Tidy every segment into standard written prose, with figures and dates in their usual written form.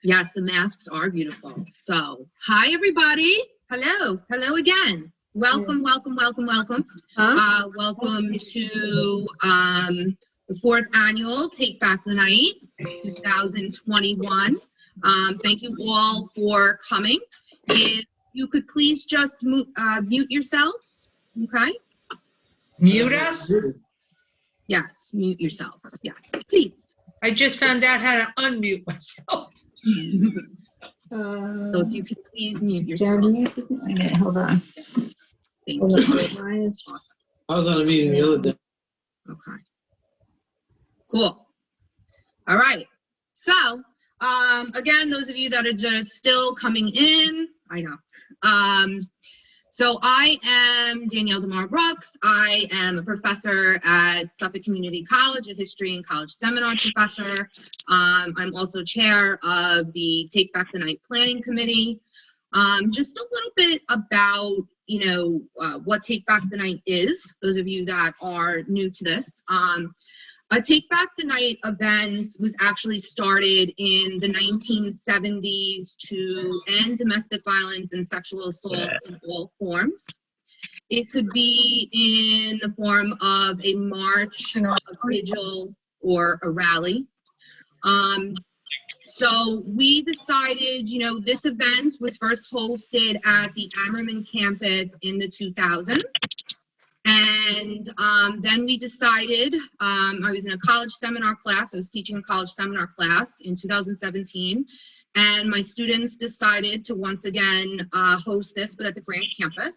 Yes, the masks are beautiful. So, hi everybody. Hello. Hello again. Welcome, welcome, welcome, welcome. Welcome to the 4th annual Take Back the Night 2021. Thank you all for coming. If you could please just mute yourselves, okay? Mute us? Yes, mute yourselves. Yes, please. I just found out how to unmute myself. So if you could please mute yourselves. Okay, hold on. Thank Hold you. on. Mine is- Awesome. I was on a meeting the other day. Okay. Cool. All right. So, again, those of you that are just still coming in, I know. So I am Danielle DeMar Brooks. I am a professor at Suffolk Community College, a history and college seminar professor. I'm also chair of the Take Back the Night Planning Committee. Just a little bit about, what Take Back the Night is, those of you that are new to this. A Take Back the Night event was actually started in the 1970s to end domestic violence and sexual assault in all forms. It could be in the form of a march, a vigil, or a rally. So we decided, this event was first hosted at the Ammerman campus in the 2000s. And then we decided, I was in a college seminar class, I was teaching a college seminar class in 2017, and my students decided to once again host this, but at the Grant campus.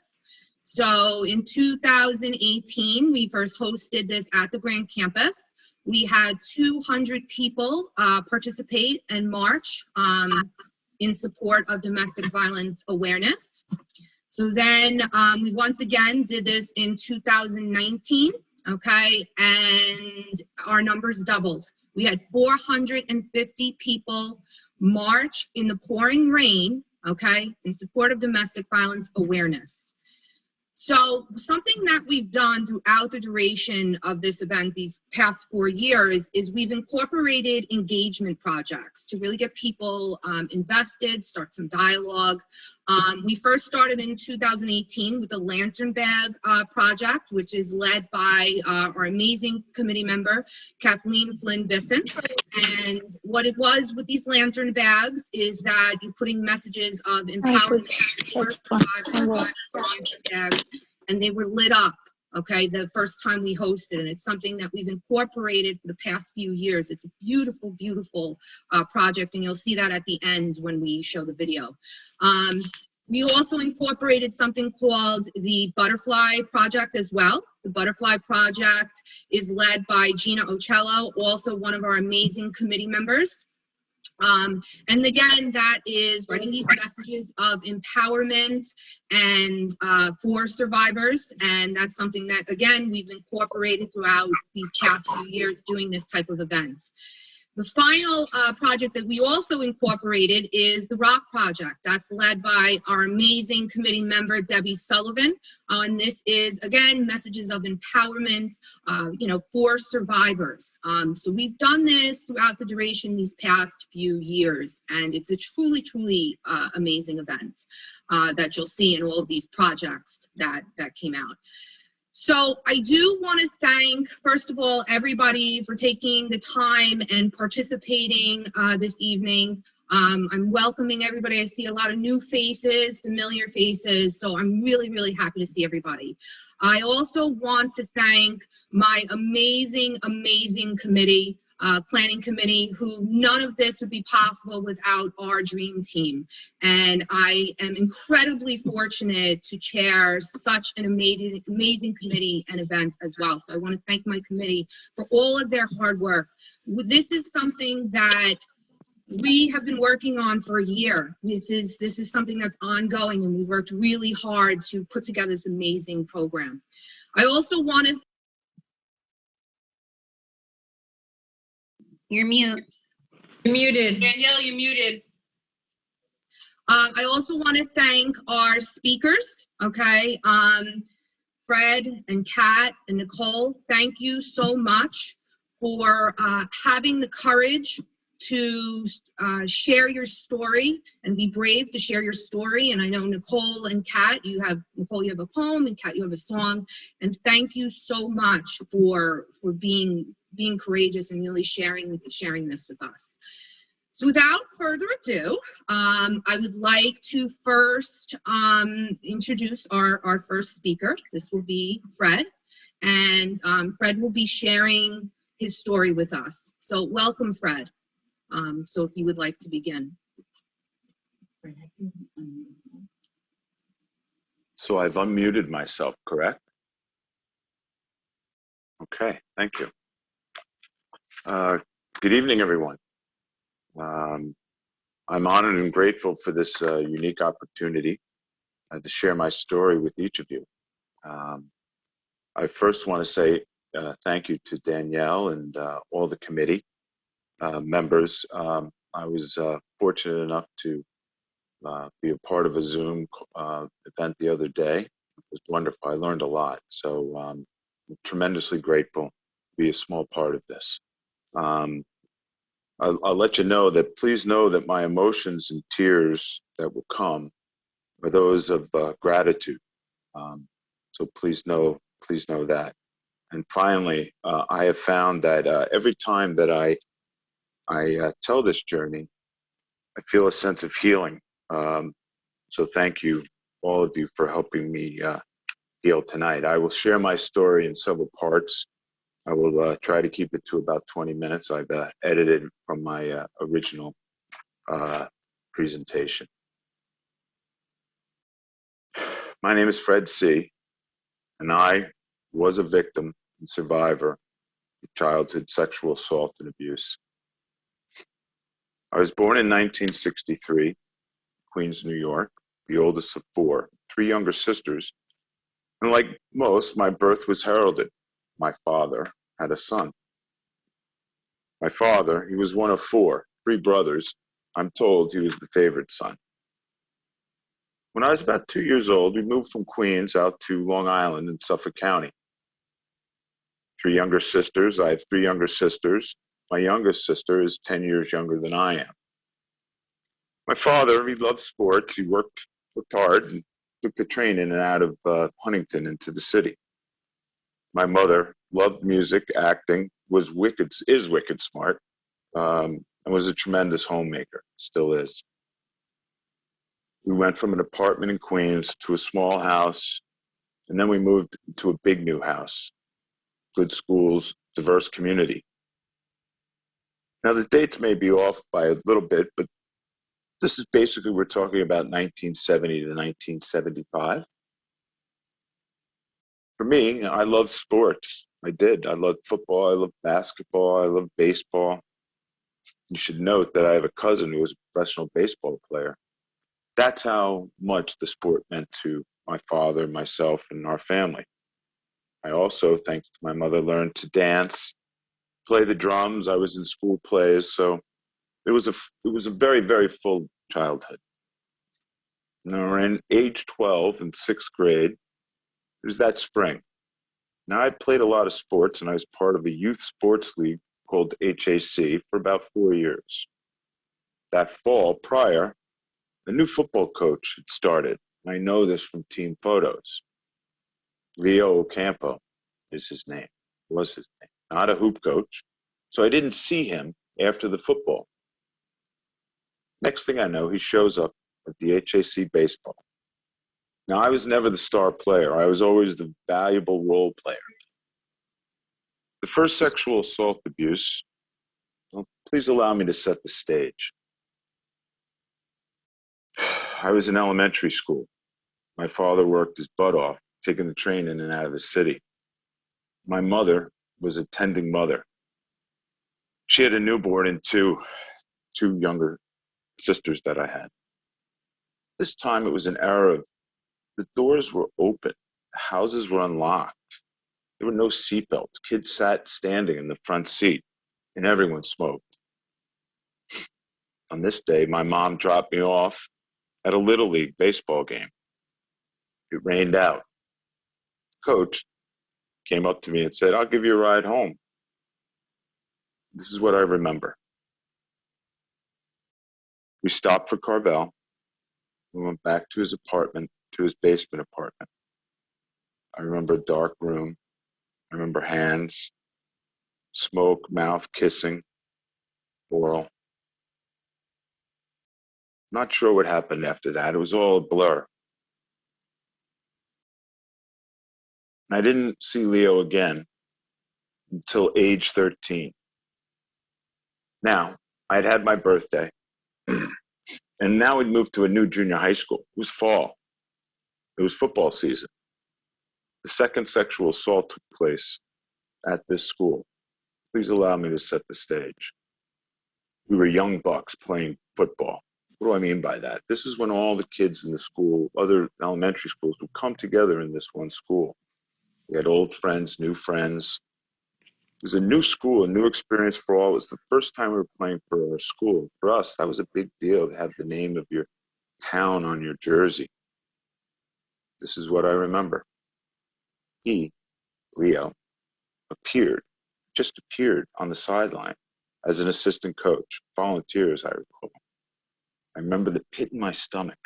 So in 2018, we first hosted this at the Grant campus. We had 200 people participate and march in support of domestic violence awareness. So then we once again did this in 2019, okay, and our numbers doubled. We had 450 people march in the pouring rain, okay, in support of domestic violence awareness. So something that we've done throughout the duration of this event these past 4 years is we've incorporated engagement projects to really get people invested, start some dialogue. We first started in 2018 with the Lantern Bag project, which is led by our amazing committee member, Kathleen Flynn Bisson. And what it was with these lantern bags is that you're putting messages of empowerment bags, and they were lit up, okay, the first time we hosted, and it's something that we've incorporated for the past few years. It's a beautiful, beautiful project, and you'll see that at the end when we show the video. We also incorporated something called the Butterfly Project as well. The Butterfly Project is led by Gina Ocello, also one of our amazing committee members. And again, that is writing these messages of empowerment and for survivors. And that's something that, again, we've incorporated throughout these past few years doing this type of event. The final project that we also incorporated is the Rock Project. That's led by our amazing committee member, Debbie Sullivan. And this is, again, messages of empowerment, for survivors. So we've done this throughout the duration these past few years, and it's a truly, truly amazing event that you'll see in all of these projects that came out. So I do want to thank, first of all, everybody for taking the time and participating this evening. I'm welcoming everybody. I see a lot of new faces, familiar faces, so I'm really, really happy to see everybody. I also want to thank my amazing, amazing committee, planning committee, who none of this would be possible without our dream team. And I am incredibly fortunate to chair such an amazing, amazing committee and event as well. So I want to thank my committee for all of their hard work. This is something that we have been working on for a year. This is something that's ongoing, and we worked really hard to put together this amazing program. I also want to You're mute. You're muted. Danielle, you're muted. I also want to thank our speakers, okay? Fred and Kat and Nicole, thank you so much for having the courage to share your story and be brave to share your story. And I know Nicole and Kat, Nicole, you have a poem, and Kat, you have a song. And thank you so much for being courageous and really sharing this with us. So without further ado, I would like to first introduce our first speaker. This will be Fred, and Fred will be sharing his story with us. So welcome, Fred. So if you would like to begin. So I've unmuted myself, correct? Okay, thank you. Good evening, everyone. I'm honored and grateful for this unique opportunity to share my story with each of you. I first want to say thank you to Danielle and all the committee members. I was fortunate enough to be a part of a Zoom event the other day. It was wonderful. I learned a lot. So I'm tremendously grateful to be a small part of this. I'll let you know that, please know that my emotions and tears that will come are those of gratitude. So please know that. And finally, I have found that every time that I tell this journey, I feel a sense of healing. So thank you, all of you, for helping me heal tonight. I will share my story in several parts. I will try to keep it to about 20 minutes. I've edited from my original presentation. My name is Fred C., and I was a victim and survivor of childhood sexual assault and abuse. I was born in 1963, Queens, New York, the oldest of four, three younger sisters. And like most, my birth was heralded. My father had a son. My father, he was one of four, three brothers. I'm told he was the favorite son. When I was about 2 years old, we moved from Queens out to Long Island in Suffolk County. Three younger sisters. I have three younger sisters. My youngest sister is 10 years younger than I am. My father, he loved sports. He worked hard and took the train in and out of Huntington into the city. My mother loved music, acting, is wicked smart, and was a tremendous homemaker, still is. We went from an apartment in Queens to a small house, and then we moved to a big new house, good schools, diverse community. Now the dates may be off by a little bit, but this is basically, we're talking about 1970 to 1975. For me, I loved sports. I did. I loved football. I loved basketball. I loved baseball. You should note that I have a cousin who was a professional baseball player. That's how much the sport meant to my father, myself, and our family. I also, thanks to my mother, learned to dance, play the drums. I was in school plays, so it was a very, very full childhood. Now, in age 12 in sixth grade, it was that spring. Now, I played a lot of sports, and I was part of a youth sports league called HAC for about 4 years. That fall prior, a new football coach had started. I know this from team photos. Leo Ocampo was his name, not a hoop coach. So I didn't see him after the football. Next thing I know, he shows up at the HAC baseball. Now, I was never the star player. I was always the valuable role player. The first sexual assault abuse, well, please allow me to set the stage. I was in elementary school. My father worked his butt off, taking the train in and out of the city. My mother was a tending mother. She had a newborn and two younger sisters that I had. This time it was an era of the doors were open, the houses were unlocked. There were no seatbelts. Kids sat standing in the front seat, and everyone smoked. On this day, my mom dropped me off at a Little League baseball game. It rained out. Coach came up to me and said, "I'll give you a ride home." This is what I remember. We stopped for Carvel. We went back to his apartment, to his basement apartment. I remember a dark room. I remember hands, smoke, mouth, kissing, oral. Not sure what happened after that. It was all a blur. And I didn't see Leo again until age 13. Now, I'd had my birthday, and now we'd moved to a new junior high school. It was fall. It was football season. The second sexual assault took place at this school. Please allow me to set the stage. We were young bucks playing football. What do I mean by that? This is when all the kids in the school, other elementary schools, would come together in this one school. We had old friends, new friends. It was a new school, a new experience for all. It was the first time we were playing for our school. For us, that was a big deal to have the name of your town on your jersey. This is what I remember. He, Leo, just appeared on the sideline as an assistant coach, volunteer as I recall. I remember the pit in my stomach.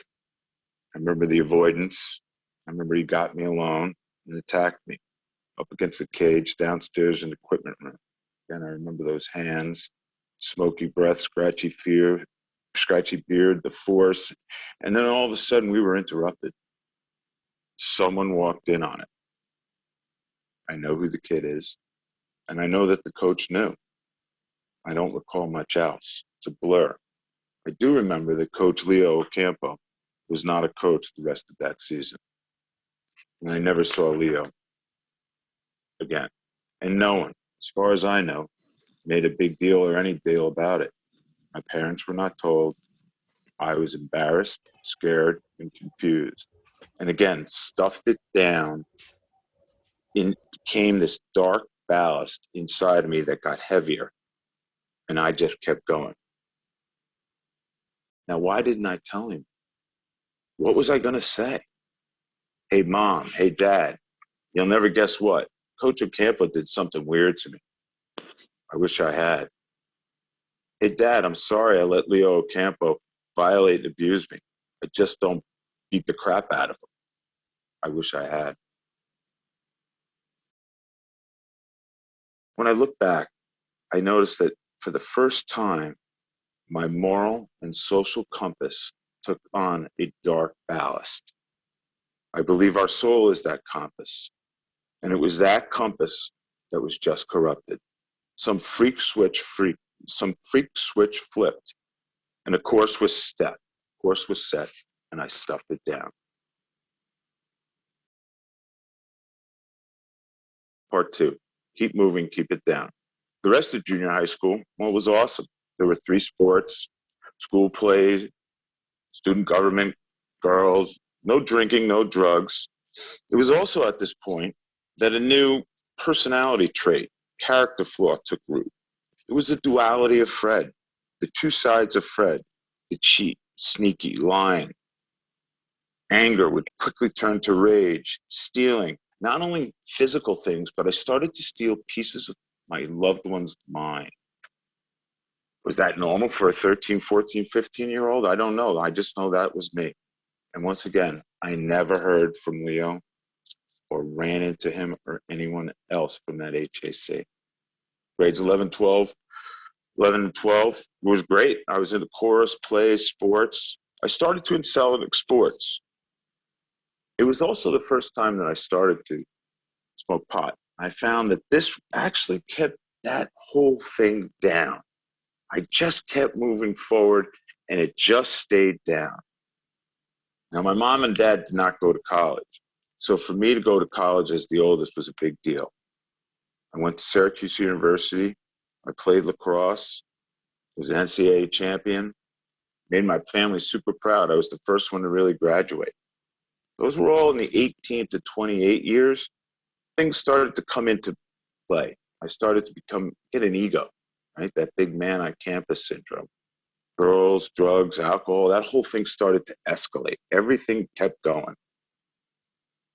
I remember the avoidance. I remember he got me alone and attacked me up against the cage downstairs in the equipment room. And I remember those hands, smoky breath, scratchy beard, the force. And then all of a sudden we were interrupted. Someone walked in on it. I know who the kid is, and I know that the coach knew. I don't recall much else. It's a blur. I do remember that Coach Leo Ocampo was not a coach the rest of that season. And I never saw Leo again. And no one, as far as I know, made a big deal or any deal about it. My parents were not told. I was embarrassed, scared, and confused. And again, stuffed it down. It became this dark ballast inside of me that got heavier. And I just kept going. Now, why didn't I tell him? What was I going to say? Hey, Mom, hey, Dad, you'll never guess what. Coach Ocampo did something weird to me. I wish I had. Hey, Dad, I'm sorry I let Leo Ocampo violate and abuse me. I just don't beat the crap out of him. I wish I had. When I look back, I noticed that for the first time, my moral and social compass took on a dark ballast. I believe our soul is that compass. And it was that compass that was just corrupted. Some freak switch flipped, and a course was set, and I stuffed it down. Part 2, keep moving, keep it down. The rest of junior high school, well, it was awesome. There were 3 sports, school plays, student government, girls, no drinking, no drugs. It was also at this point that a new personality trait, character flaw took root. It was the duality of Fred, the 2 sides of Fred, the cheat, sneaky, lying. Anger would quickly turn to rage, stealing, not only physical things, but I started to steal pieces of my loved one's mind. Was that normal for a 13, 14, 15-year-old? I don't know. I just know that was me. And once again, I never heard from Leo or ran into him or anyone else from that HAC. Grades 11 and 12 was great. I was in the chorus, plays, sports. I started to excel in sports. It was also the first time that I started to smoke pot. I found that this actually kept that whole thing down. I just kept moving forward, and it just stayed down. Now, my mom and dad did not go to college. So for me to go to college as the oldest was a big deal. I went to Syracuse University. I played lacrosse, was an NCAA champion, made my family super proud. I was the first one to really graduate. Those were all in the 18 to 28 years. Things started to come into play. I started to get an ego, right? That big man on campus syndrome. Girls, drugs, alcohol, that whole thing started to escalate. Everything kept going.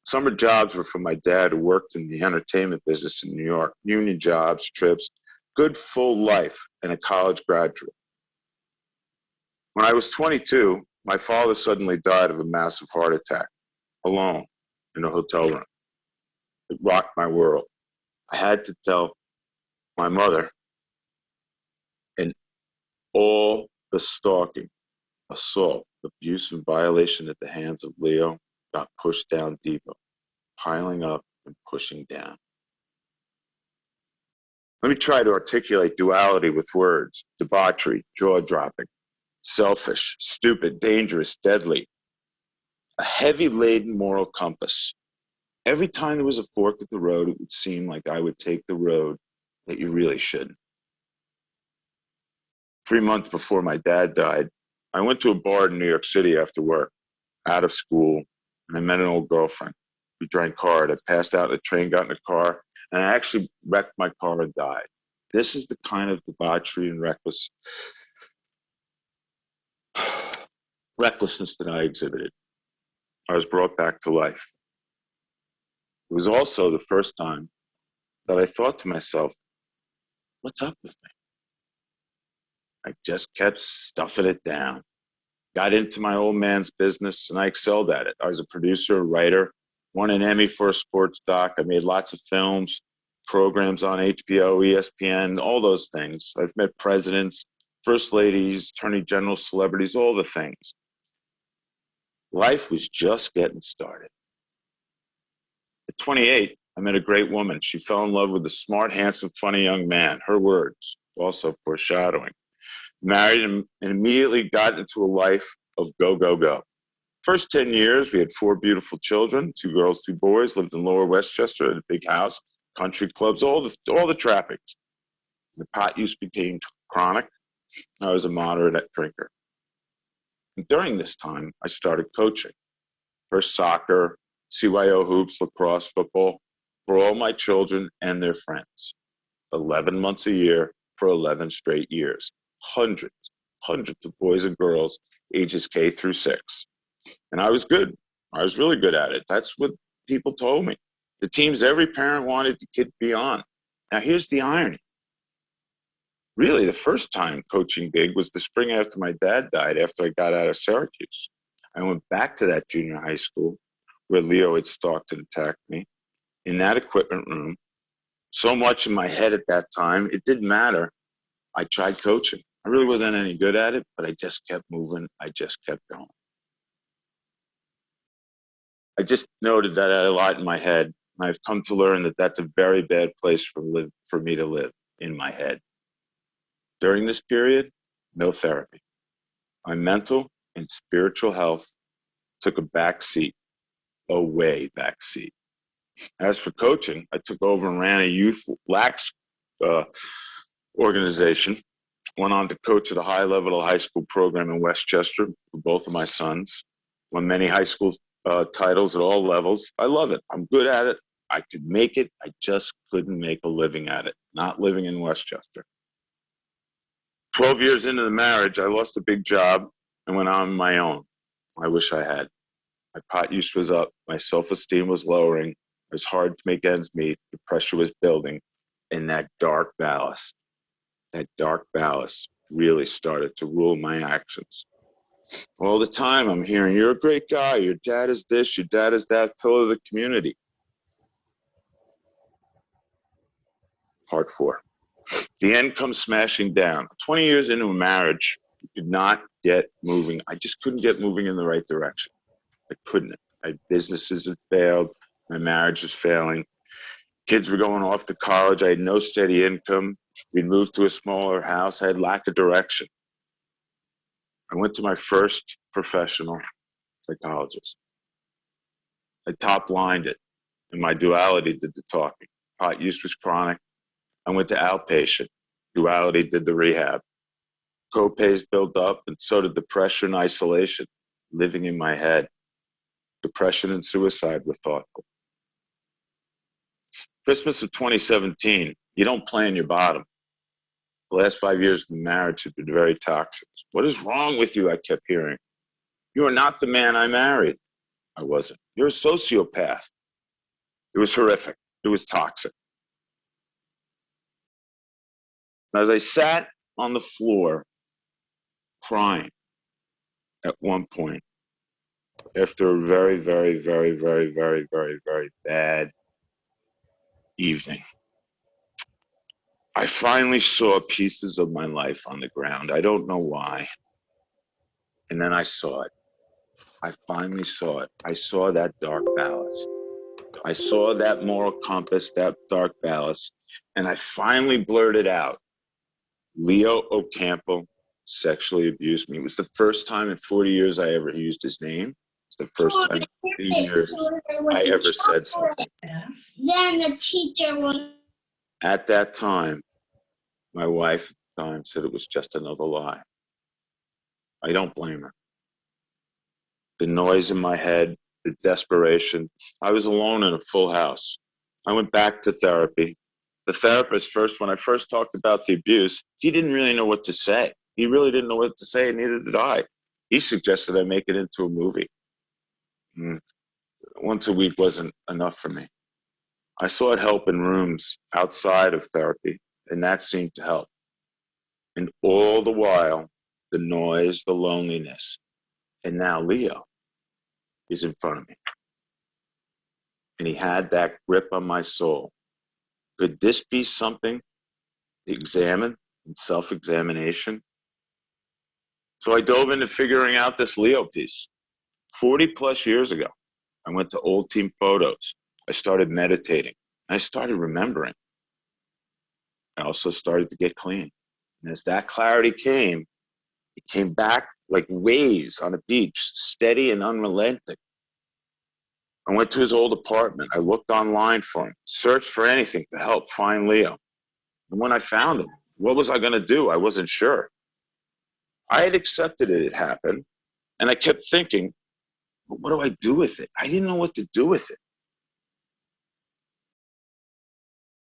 Summer jobs were for my dad, who worked in the entertainment business in New York. Union jobs, trips, good full life, and a college graduate. When I was 22, my father suddenly died of a massive heart attack, alone, in a hotel room. It rocked my world. I had to tell my mother, and all the stalking, assault, abuse, and violation at the hands of Leo got pushed down deeper, piling up and pushing down. Let me try to articulate duality with words: debauchery, jaw-dropping, selfish, stupid, dangerous, deadly. A heavy-laden moral compass. Every time there was a fork at the road, it would seem like I would take the road that you really shouldn't. 3 months before my dad died, I went to a bar in New York City after work, out of school, and I met an old girlfriend. We drank hard. I passed out in a train, got in a car, and I actually wrecked my car and died. This is the kind of debauchery and recklessness that I exhibited. I was brought back to life. It was also the first time that I thought to myself, what's up with me? I just kept stuffing it down. Got into my old man's business and I excelled at it. I was a producer, a writer, won an Emmy for a sports doc. I made lots of films, programs on HBO, ESPN, all those things. I've met presidents, first ladies, attorney general, celebrities, all the things. Life was just getting started. At 28, I met a great woman. She fell in love with a smart, handsome, funny young man. Her words, also foreshadowing. Married and immediately got into a life of go, go, go. First 10 years, we had 4 beautiful children, 2 girls, 2 boys, lived in Lower Westchester, at a big house, country clubs, all the traffics. The pot use became chronic. I was a moderate drinker. And during this time, I started coaching. First soccer, CYO hoops, lacrosse, football, for all my children and their friends. 11 months a year for 11 straight years. Hundreds of boys and girls, ages K through 6. And I was good. I was really good at it. That's what people told me. The teams every parent wanted the kid to be on. Now, here's the irony. Really, the first time coaching gig was the spring after my dad died, after I got out of Syracuse. I went back to that junior high school where Leo had stalked and attacked me, in that equipment room. So much in my head at that time, it didn't matter. I tried coaching. I really wasn't any good at it, but I just kept moving. I just kept going. I just noted that I had a lot in my head. And I've come to learn that that's a very bad place for me to live, in my head. During this period, no therapy. My mental and spiritual health took a back seat, a way back seat. As for coaching, I took over and ran a youth lax organization. Went on to coach at a high-level high school program in Westchester for both of my sons. Won many high school titles at all levels. I love it. I'm good at it. I could make it. I just couldn't make a living at it, not living in Westchester. 12 years into the marriage, I lost a big job and went on my own. I wish I had. My pot use was up. My self-esteem was lowering. It was hard to make ends meet. The pressure was building. And that dark ballast really started to rule my actions. All the time I'm hearing, you're a great guy, your dad is this, your dad is that, pillar of the community. Part 4. The end comes smashing down. 20 years into a marriage, I could not get moving. I just couldn't get moving in the right direction. I couldn't. My businesses had failed. My marriage was failing. Kids were going off to college. I had no steady income. We'd moved to a smaller house. I had lack of direction. I went to my first professional psychologist. I top-lined it, and my duality did the talking. Pot use was chronic. I went to outpatient. Duality did the rehab. Co-pays built up, and so did depression and isolation, living in my head. Depression and suicide were thoughtful. Christmas of 2017, you don't plan your bottom. The last 5 years of the marriage have been very toxic. What is wrong with you? I kept hearing. You are not the man I married. I wasn't. You're a sociopath. It was horrific. It was toxic. As I sat on the floor crying, at one point, after a very, very, very, very, very, very, very bad evening, I finally saw pieces of my life on the ground. I don't know why. And then I saw it. I finally saw it. I saw that dark ballast. I saw that moral compass, that dark ballast, and I finally blurted out, Leo Ocampo sexually abused me. It was the first time in 40 years I ever used his name. It's the first time in 40 years I ever said something. Then the teacher will. At that time, my wife at the time said it was just another lie. I don't blame her. The noise in my head, the desperation. I was alone in a full house. I went back to therapy. The therapist when I first talked about the abuse, he didn't really know what to say. He really didn't know what to say, and neither did I. He suggested I make it into a movie. Once a week wasn't enough for me. I sought help in rooms outside of therapy, and that seemed to help. And all the while, the noise, the loneliness, and now Leo is in front of me. And he had that grip on my soul. Could this be something to examine in self-examination? So I dove into figuring out this Leo piece. 40 plus years ago, I went to old team photos. I started meditating. I started remembering. I also started to get clean. And as that clarity came, it came back like waves on a beach, steady and unrelenting. I went to his old apartment. I looked online for him, searched for anything to help find Leo. And when I found him, what was I going to do? I wasn't sure. I had accepted it had happened, and I kept thinking, what do I do with it? I didn't know what to do with it.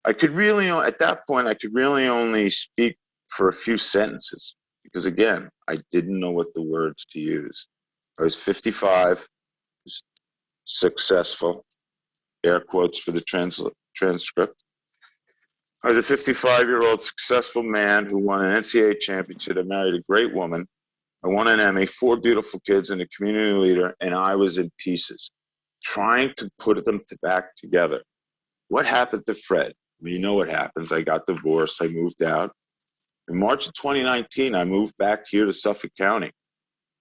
At that point, I could really only speak for a few sentences because, again, I didn't know what the words to use. I was 55, successful, air quotes for the transcript. I was a 55-year-old successful man who won an NCAA championship. I married a great woman. I won an Emmy, 4 beautiful kids, and a community leader, and I was in pieces, trying to put them back together. What happened to Fred? Well, you know what happens. I got divorced. I moved out. In March of 2019, I moved back here to Suffolk County.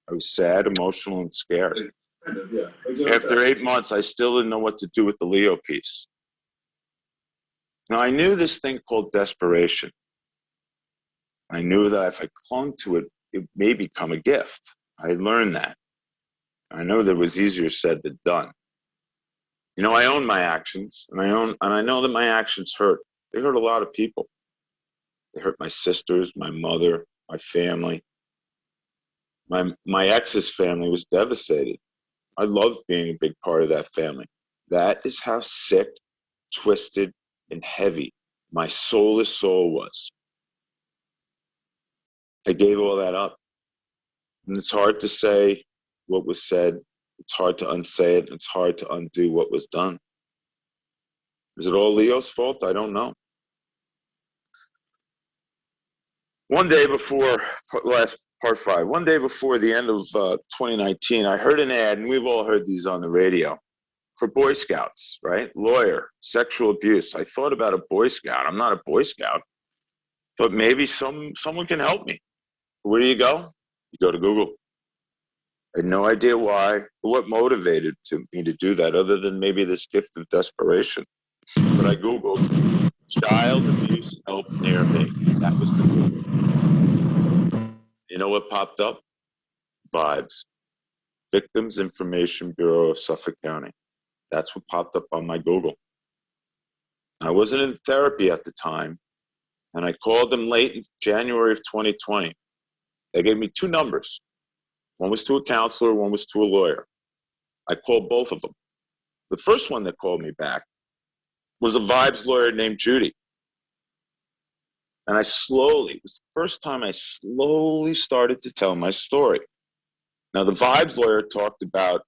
I was sad, emotional, and scared. After 8 months, I still didn't know what to do with the Leo piece. Now, I knew this thing called desperation. I knew that if I clung to it, it may become a gift. I learned that. I know that it was easier said than done. You know, I own my actions, and I know that my actions hurt. They hurt a lot of people. They hurt my sisters, my mother, my family. My ex's family was devastated. I loved being a big part of that family. That is how sick, twisted, and heavy my soulless soul was. I gave all that up. And it's hard to say what was said. It's hard to unsay it. It's hard to undo what was done. Is it all Leo's fault? I don't know. One day before, last part 5, one day before the end of 2019, I heard an ad, and we've all heard these on the radio, for Boy Scouts, right? Lawyer, sexual abuse. I thought about a Boy Scout. I'm not a Boy Scout, but maybe someone can help me. Where do you go? You go to Google. I had no idea why or what motivated me to do that other than maybe this gift of desperation. But I Googled child abuse help near me. That was the Google. You know what popped up? VIBES. Victims Information Bureau of Suffolk County. That's what popped up on my Google. I wasn't in therapy at the time, and I called them late in January of 2020. They gave me 2 numbers. One was to a counselor, one was to a lawyer. I called both of them. The first one that called me back was a VIBES lawyer named Judy. And it was the first time I slowly started to tell my story. Now, the VIBES lawyer talked about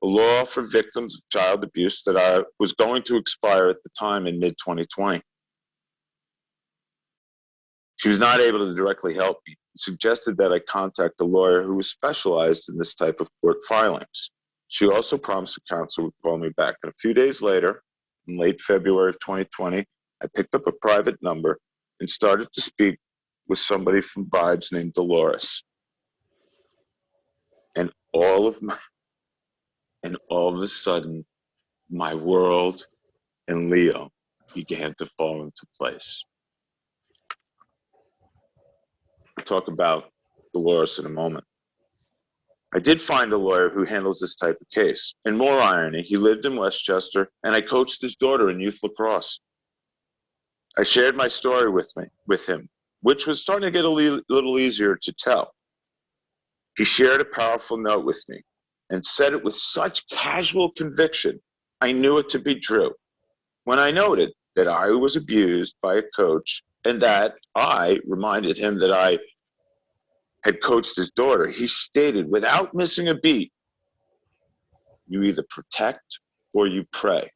a law for victims of child abuse that I was going to expire at the time in mid-2020. She was not able to directly help me. suggested that I contact a lawyer who was specialized in this type of court filings. She also promised the counsel would call me back. And a few days later, in late February of 2020, I picked up a private number and started to speak with somebody from Vibes named Dolores. And all of a sudden, my world and Leo began to fall into place. We'll talk about Dolores in a moment. I did find a lawyer who handles this type of case. And more irony, he lived in Westchester, and I coached his daughter in youth lacrosse. I shared my story with him, which was starting to get a little easier to tell. He shared a powerful note with me and said it with such casual conviction, I knew it to be true. When I noted that I was abused by a coach and that I reminded him that I had coached his daughter, he stated without missing a beat, you either protect or you pray.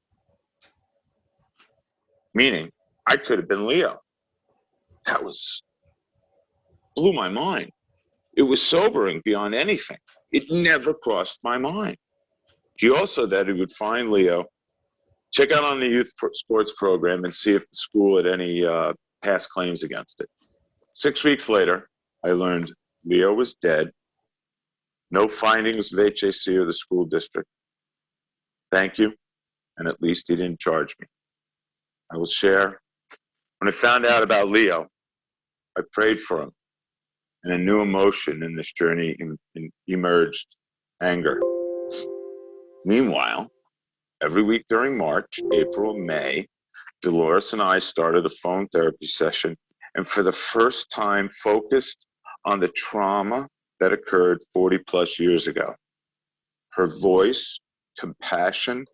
Meaning, I could have been Leo. That blew my mind. It was sobering beyond anything. It never crossed my mind. He also said he would find Leo, check out on the youth sports program and see if the school had any past claims against it. 6 weeks later, I learned Leo was dead. No findings of HAC or the school district. Thank you. And at least he didn't charge me. I will share. When I found out about Leo, I prayed for him. And a new emotion in this journey emerged, anger. Meanwhile, every week during March, April, May, Dolores and I started a phone therapy session, and for the first time focused on the trauma that occurred 40 plus years ago. Her voice, compassion,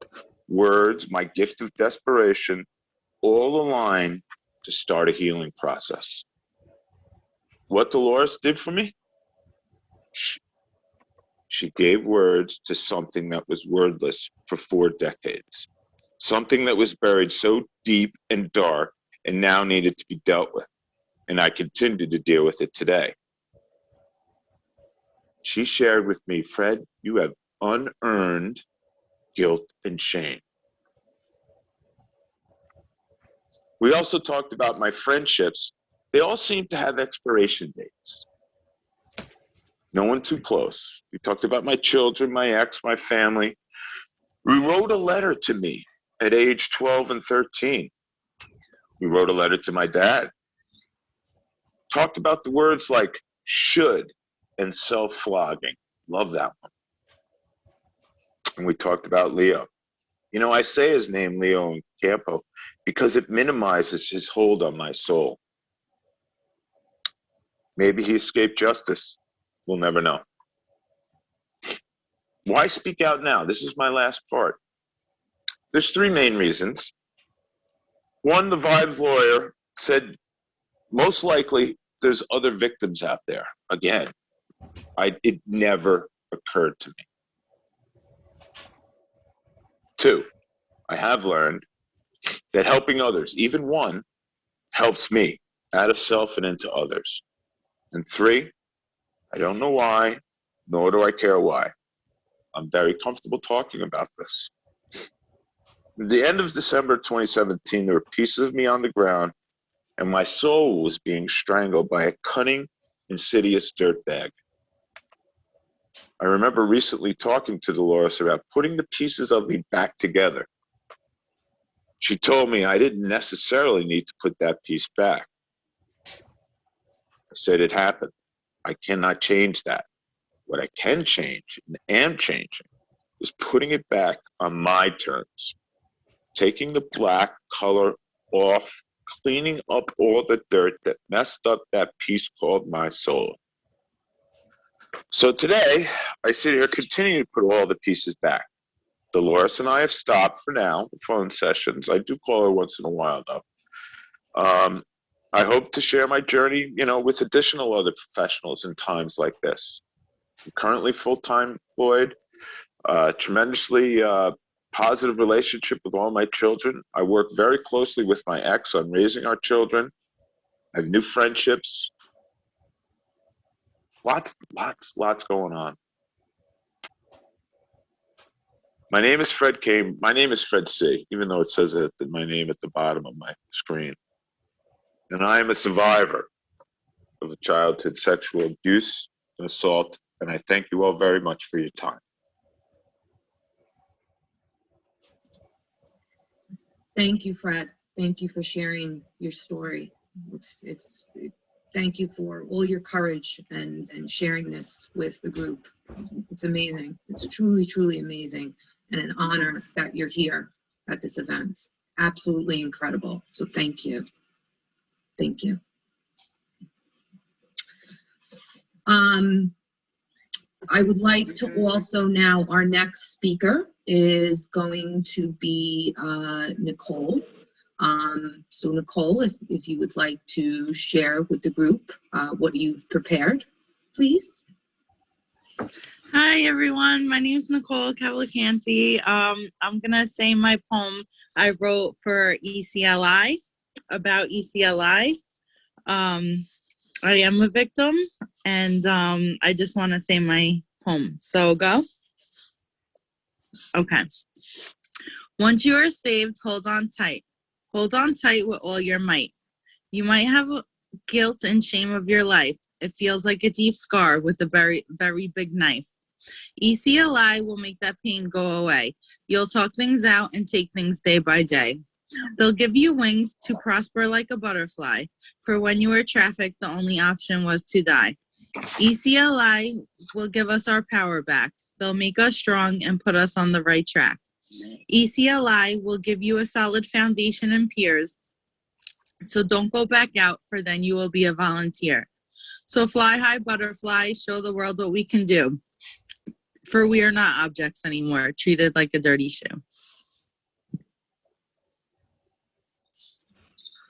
words, my gift of desperation, all aligned to start a healing process. What Dolores did for me? She gave words to something that was wordless for 4 decades. Something that was buried so deep and dark and now needed to be dealt with. And I continue to deal with it today. She shared with me, Fred, you have unearned guilt and shame. We also talked about my friendships. They all seem to have expiration dates. No one too close. We talked about my children, my ex, my family. We wrote a letter to me at age 12 and 13. We wrote a letter to my dad. Talked about the words like should and self-flogging. Love that one. And we talked about Leo. You know, I say his name, Leo Campo, because it minimizes his hold on my soul. Maybe he escaped justice. We'll never know. Why speak out now? This is my last part. There's 3 main reasons. One, the Vibes lawyer said, most likely there's other victims out there. Again, it never occurred to me. 2, I have learned that helping others, even one, helps me out of self and into others. And 3, I don't know why, nor do I care why. I'm very comfortable talking about this. At the end of December 2017, there were pieces of me on the ground, and my soul was being strangled by a cunning, insidious dirtbag. I remember recently talking to Dolores about putting the pieces of me back together. She told me I didn't necessarily need to put that piece back. I said it happened. I cannot change that. What I can change, and am changing, is putting it back on my terms. Taking the black color off, cleaning up all the dirt that messed up that piece called my soul. So today, I sit here continuing to put all the pieces back. Dolores and I have stopped for now, the phone sessions. I do call her once in a while, though. I hope to share my journey, with additional other professionals in times like this. I'm currently full-time employed, tremendously positive relationship with all my children. I work very closely with my ex on raising our children. I have new friendships. Lots going on. My name is Fred K. My name is Fred C., even though it says it, my name at the bottom of my screen. And I am a survivor of childhood sexual abuse and assault, and I thank you all very much for your time. Thank you, Fred. Thank you for sharing your story. Thank you for all your courage and sharing this with the group. It's amazing. It's truly, truly amazing, and an honor that you're here at this event. Absolutely incredible. So thank you. Thank you. I would like to also now, our next speaker is going to be Nicole. So Nicole, if you would like to share with the group what you've prepared, please. Hi everyone, my name is Nicole Cavalcanti. I'm gonna say my poem I wrote for ECLI, about ECLI. I am a victim, and I just want to say my poem. So go. Okay. Once you are saved, hold on tight. Hold on tight with all your might. You might have guilt and shame of your life. It feels like a deep scar with a very, very big knife. ECLI will make that pain go away. You'll talk things out and take things day by day. They'll give you wings to prosper like a butterfly. For when you were trafficked, the only option was to die. ECLI will give us our power back. They'll make us strong and put us on the right track. ECLI will give you a solid foundation and peers. So don't go back out, for then you will be a volunteer. So fly high, butterfly, show the world what we can do. For we are not objects anymore, treated like a dirty shoe.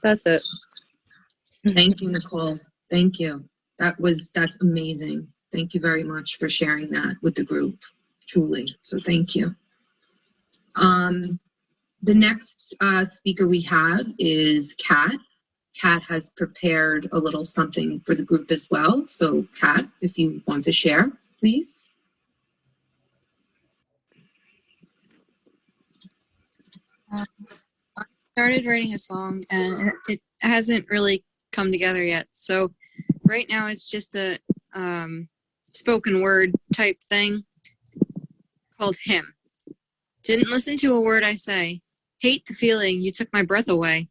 That's it. Thank you, Nicole. Thank you. That's amazing. Thank you very much for sharing that with the group, truly. So thank you. The next speaker we have is Kat. Kat has prepared a little something for the group as well. So Kat, if you want to share, please. I started writing a song and it hasn't really come together yet. So right now it's just a spoken word type thing called Hymn. Didn't listen to a word I say. Hate the feeling you took my breath away.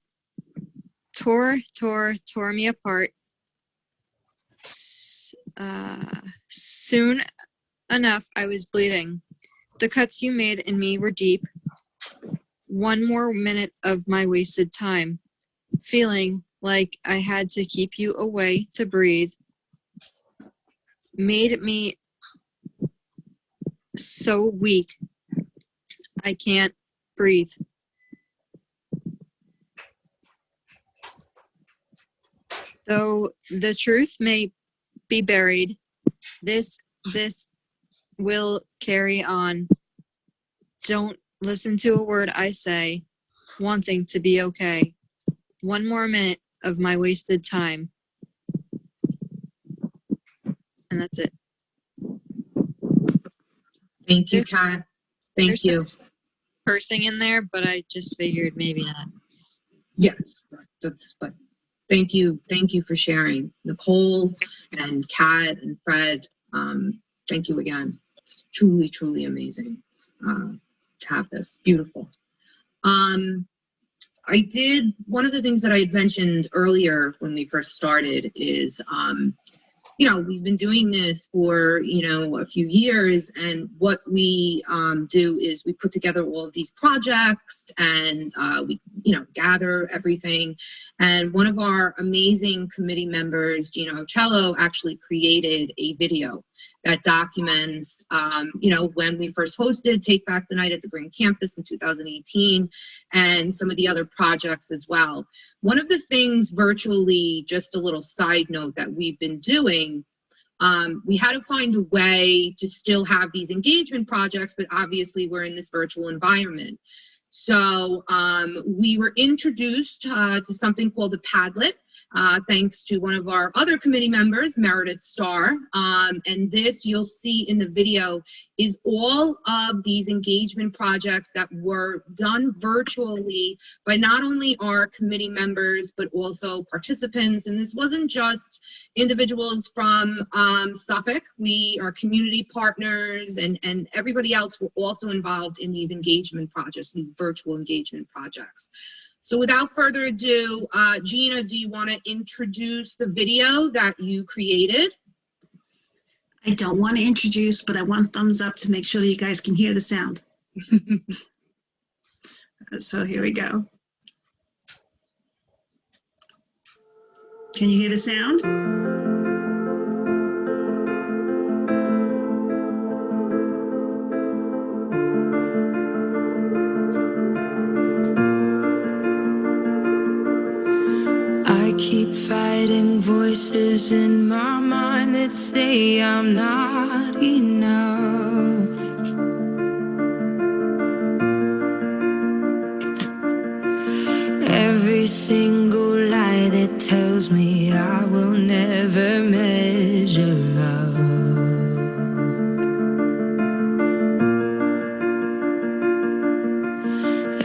Tore me apart. Soon enough I was bleeding. The cuts you made in me were deep. One more minute of my wasted time, feeling like I had to keep you away to breathe, made me so weak I can't breathe. Though the truth may be buried, this will carry on. Don't listen to a word I say, wanting to be okay. One more minute of my wasted time. And that's it. Thank you, Kat. Thank you. Cursing in there, but I just figured maybe not. Yes, but thank you for sharing, Nicole and Kat and Fred. Thank you again. It's truly, truly amazing to have this. Beautiful. One of the things that I had mentioned earlier when we first started is, we've been doing this for, a few years, and what we do is we put together all of these projects and we, gather everything. And one of our amazing committee members, Gino Ocello, actually created a video that documents, when we first hosted Take Back the Night at the Grand Campus in 2018 and some of the other projects as well. One of the things virtually, just a little side note that we've been doing, we had to find a way to still have these engagement projects, but obviously we're in this virtual environment. So we were introduced to something called a Padlet. thanks to one of our other committee members, Meredith Starr. And this, you'll see in the video, is all of these engagement projects that were done virtually by not only our committee members, but also participants. And this wasn't just individuals from Suffolk. Our community partners and everybody else were also involved in these engagement projects, these virtual engagement projects. So without further ado, Gina, do you want to introduce the video that you created? I don't want to introduce, but I want thumbs up to make sure that you guys can hear the sound. So here we go. Can you hear the sound? I keep fighting voices in my mind that say I'm not enough. Every single lie that tells me I will never measure up.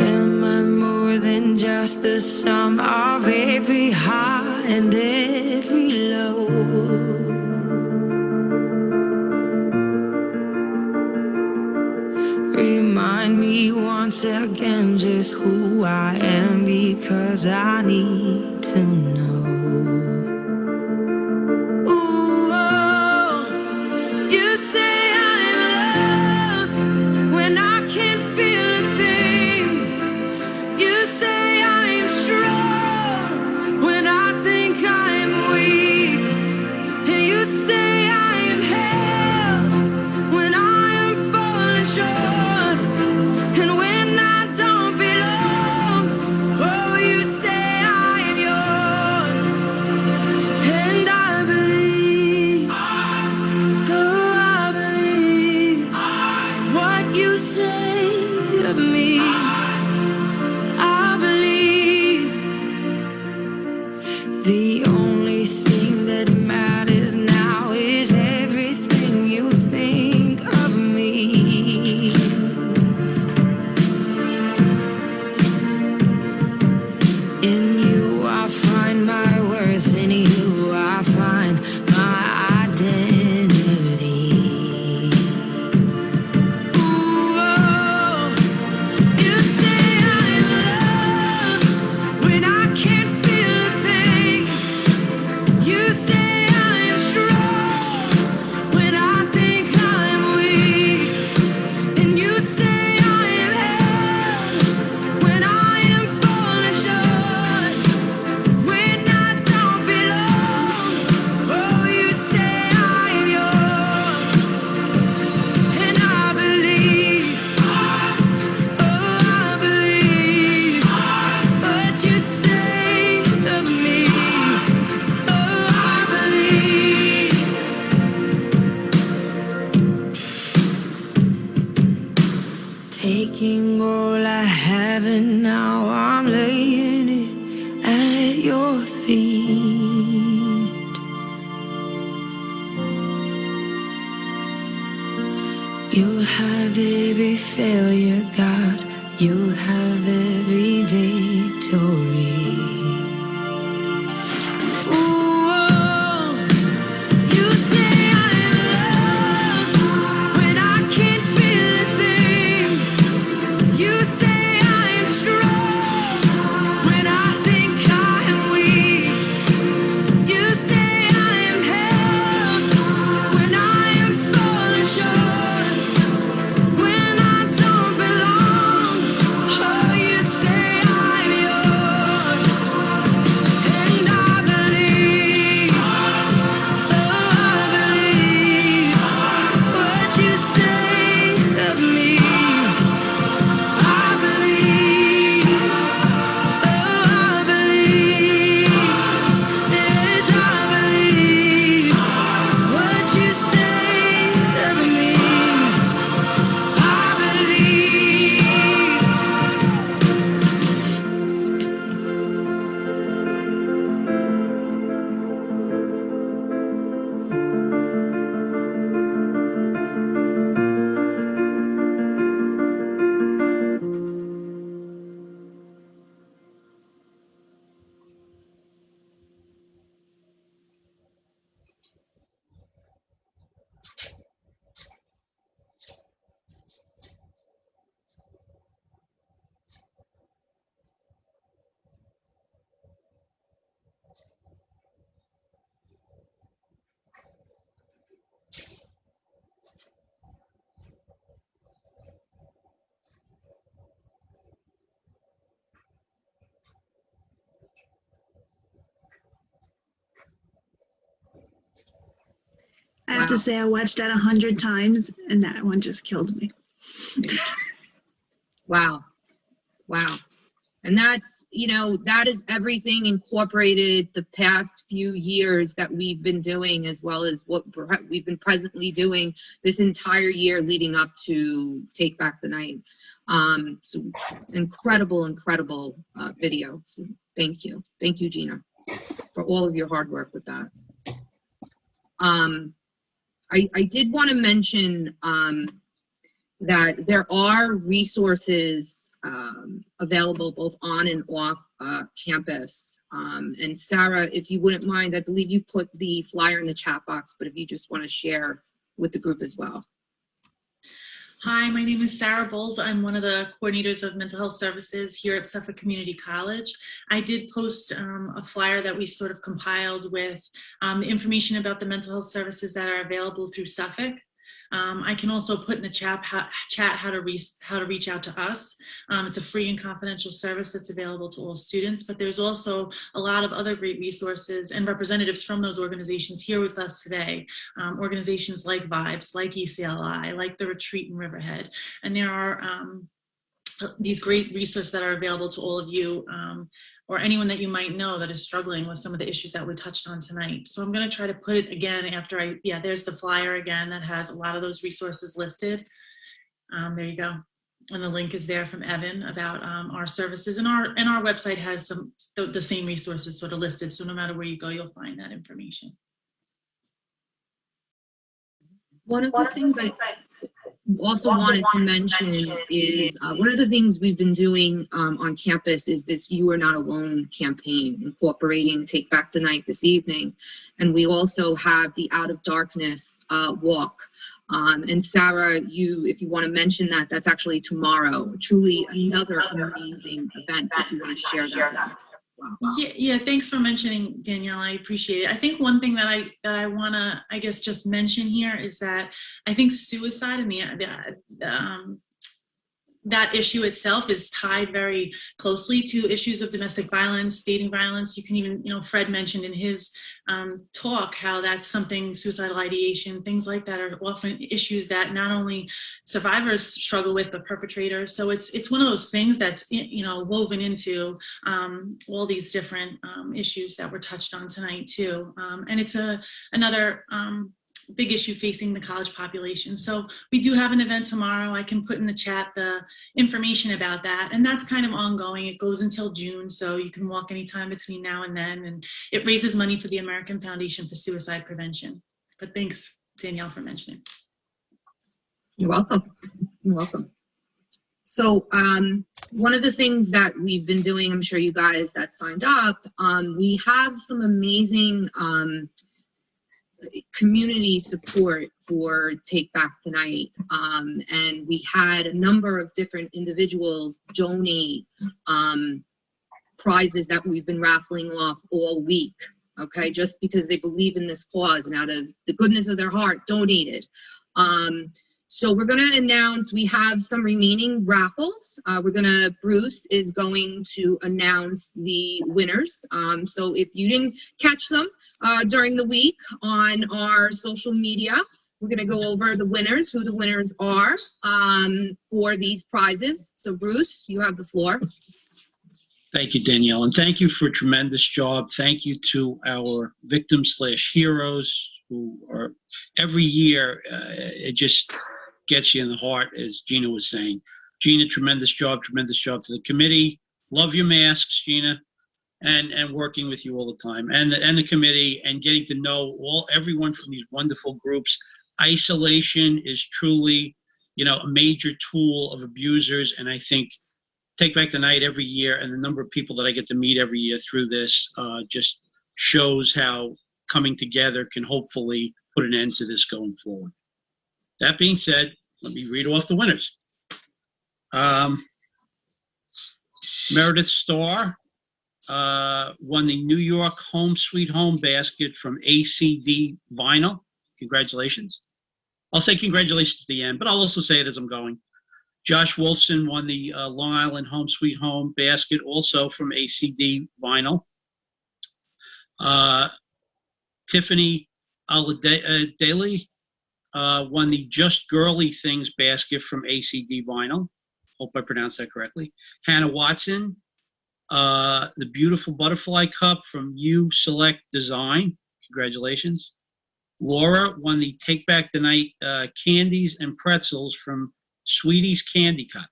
Am I more than just the sum of every high and every low? Remind me once again just who I am, because I need to know. Ooh, oh, you say I'm loved when I can't feel a thing. You say I'm strong when I think I'm weak. And you say I'm held when I am falling short. And when I don't belong, oh, you say I am yours. And I believe, oh, I believe what you say of me. I believe the only thing that matters now is everything you think of me. In you I find my worth, in you I find my identity. Ooh, oh, you say I'm loved when I can't feel a thing. You say I'm strong when I think I'm weak. And you say I am held when I am falling short. When I don't belong, oh, you say I am yours. And I believe, oh, I believe what you say of me. Oh, I believe. Taking all I have and now I'm laying it at your feet. You'll have every failure, God. You'll have every victory. Ooh, oh, you say I'm loved when I can't feel a thing. You say I'm strong when I think I'm weak. You say I'm held when I am falling short. When I don't belong, oh, you say I'm yours. have to Wow. say I watched that 100 times, and that one just killed me. Wow. Wow. And that's, that is everything incorporated the past few years that we've been doing, as well as what we've been presently doing this entire year leading up to Take Back the Night. So incredible video. So thank you. Thank you, Gina, for all of your hard work with that. I did want to mention that there are resources available both on and off campus. And Sarah, if you wouldn't mind, I believe you put the flyer in the chat box, but if you just want to share with the group as well. Hi, my name is Sarah Bowles. I'm one of the coordinators of mental health services here at Suffolk Community College. I did post a flyer that we sort of compiled with information about the mental health services that are available through Suffolk. I can also put in the chat how to reach out to us. It's a free and confidential service that's available to all students, but there's also a lot of other great resources and representatives from those organizations here with us today. Organizations like Vibes, like ECLI, like the Retreat in Riverhead. And there are these great resources that are available to all of you or anyone that you might know that is struggling with some of the issues that we touched on tonight. So I'm going to try to put it again after there's the flyer again that has a lot of those resources listed. There you go. And the link is there from Evan about our services, and our website has the same resources sort of listed. So no matter where you go, you'll find that information. One of the things I also wanted to mention is one of the things we've been doing on campus is this You Are Not Alone campaign, incorporating Take Back the Night this evening. And we also have the Out of Darkness walk. And Sarah, if you want to mention that, that's actually tomorrow. Truly another amazing event if you want to share that. Wow. Yeah, thanks for mentioning, Danielle. I appreciate it. I think one thing that I want to, I guess, just mention here is that I think suicide and that issue itself is tied very closely to issues of domestic violence, dating violence. You can even, Fred mentioned in his talk how that's something, suicidal ideation, things like that are often issues that not only survivors struggle with, but perpetrators. So it's one of those things that's, woven into all these different issues that were touched on tonight too. And it's another big issue facing the college population. So we do have an event tomorrow. I can put in the chat the information about that. And that's kind of ongoing. It goes until June. So you can walk anytime between now and then. And it raises money for the American Foundation for Suicide Prevention. But thanks, Danielle, for mentioning. You're welcome. You're welcome. So one of the things that we've been doing, I'm sure you guys that signed up, we have some amazing community support for Take Back the Night. And we had a number of different individuals donate prizes that we've been raffling off all week, okay, just because they believe in this cause and out of the goodness of their heart donated. So we're going to announce, we have some remaining raffles. Bruce is going to announce the winners. So if you didn't catch them during the week on our social media, we're going to go over the winners, who the winners are for these prizes. So Bruce, you have the floor. Thank you, Danielle, and thank you for a tremendous job. Thank you to our victims/heroes who are every year, it just gets you in the heart, as Gina was saying. Gina, tremendous job to the committee. Love your masks, Gina, and working with you all the time, and the committee, and getting to know everyone from these wonderful groups. Isolation is truly, a major tool of abusers, and I think Take Back the Night every year, and the number of people that I get to meet every year through this just shows how coming together can hopefully put an end to this going forward. That being said, let me read off the winners. Meredith Starr won the New York Home Sweet Home basket from ACD Vinyl. Congratulations. I'll say congratulations at the end, but I'll also say it as I'm going. Josh Wolfson won the Long Island Home Sweet Home basket, also from ACD Vinyl. Tiffany Daly won the Just Girly Things basket from ACD Vinyl. Hope I pronounced that correctly. Hannah Watson, the beautiful butterfly cup from U Select Design. Congratulations. Laura won the Take Back the Night candies and pretzels from Sweetie's Candy Cottage.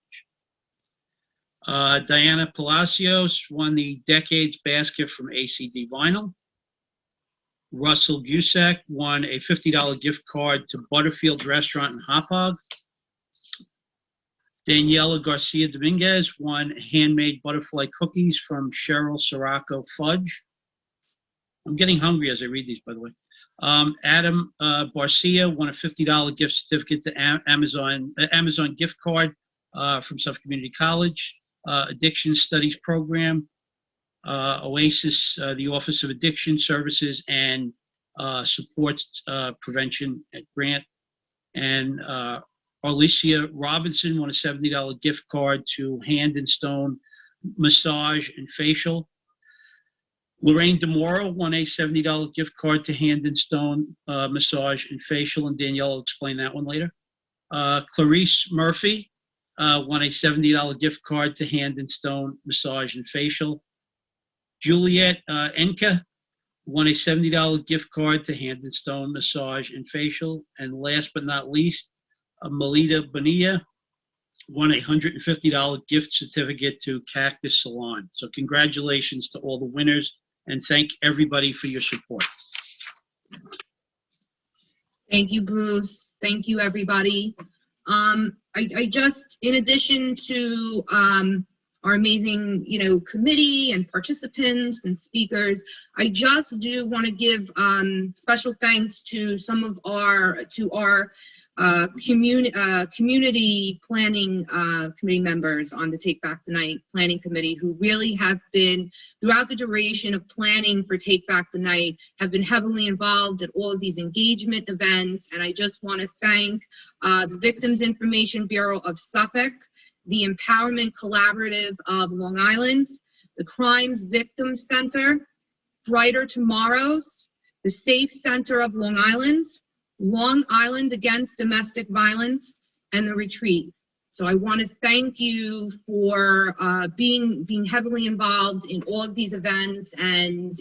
Diana Palacios won the Decades basket from ACD Vinyl. Russell Gusak won a $50 gift card to Butterfield's Restaurant in Hop Hog. Daniela Garcia Dominguez won handmade butterfly cookies from Cheryl Sirocco Fudge. I'm getting hungry as I read these, by the way. Adam Barcia won a $50 gift certificate to Amazon gift card from Suffolk Community College. Addiction Studies Program, OASIS, the Office of Addiction Services and Supports Prevention at Grant. And Arlicia Robinson won a $70 gift card to Hand and Stone Massage and Facial. Lorraine DeMora won a $70 gift card to Hand and Stone Massage and Facial, and Danielle will explain that one later. Clarice Murphy won a $70 gift card to Hand and Stone Massage and Facial. Juliet Enka won a $70 gift card to Hand and Stone Massage and Facial. And last but not least, Melita Bonilla won a $150 gift certificate to Cactus Salon. So congratulations to all the winners, and thank everybody for your support. Thank you, Bruce. Thank you, everybody. I just, in addition to our amazing, committee and participants and speakers, I just do want to give special thanks to some of our community planning committee members on the Take Back the Night planning committee, who really have been, throughout the duration of planning for Take Back the Night, have been heavily involved at all of these engagement events. And I just want to thank the Victims Information Bureau of Suffolk, the Empowerment Collaborative of Long Island, the Crimes Victims Center, Brighter Tomorrows, the Safe Center of Long Island, Long Island Against Domestic Violence, and the Retreat. So I want to thank you for being heavily involved in all of these events, and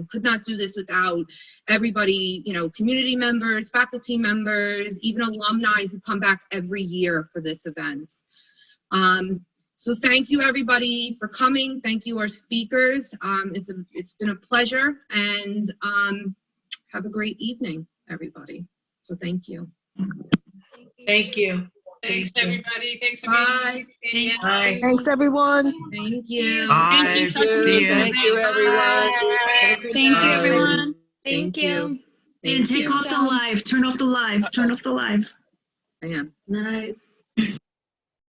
could not do this without everybody, community members, faculty members, even alumni who come back every year for this event. So thank you, everybody, for coming. Thank you, our speakers. It's been a pleasure, and have a great evening, everybody. So thank you. Thank you. Thanks, everybody. Thanks for Bye. being here. Bye. Thanks, everyone. Thank you. Bye. Thank you, Thank you, everyone. Have a good Thank you, night. everyone. Thank you. And take off the live. Turn off the live. Turn off the live. I am. Night.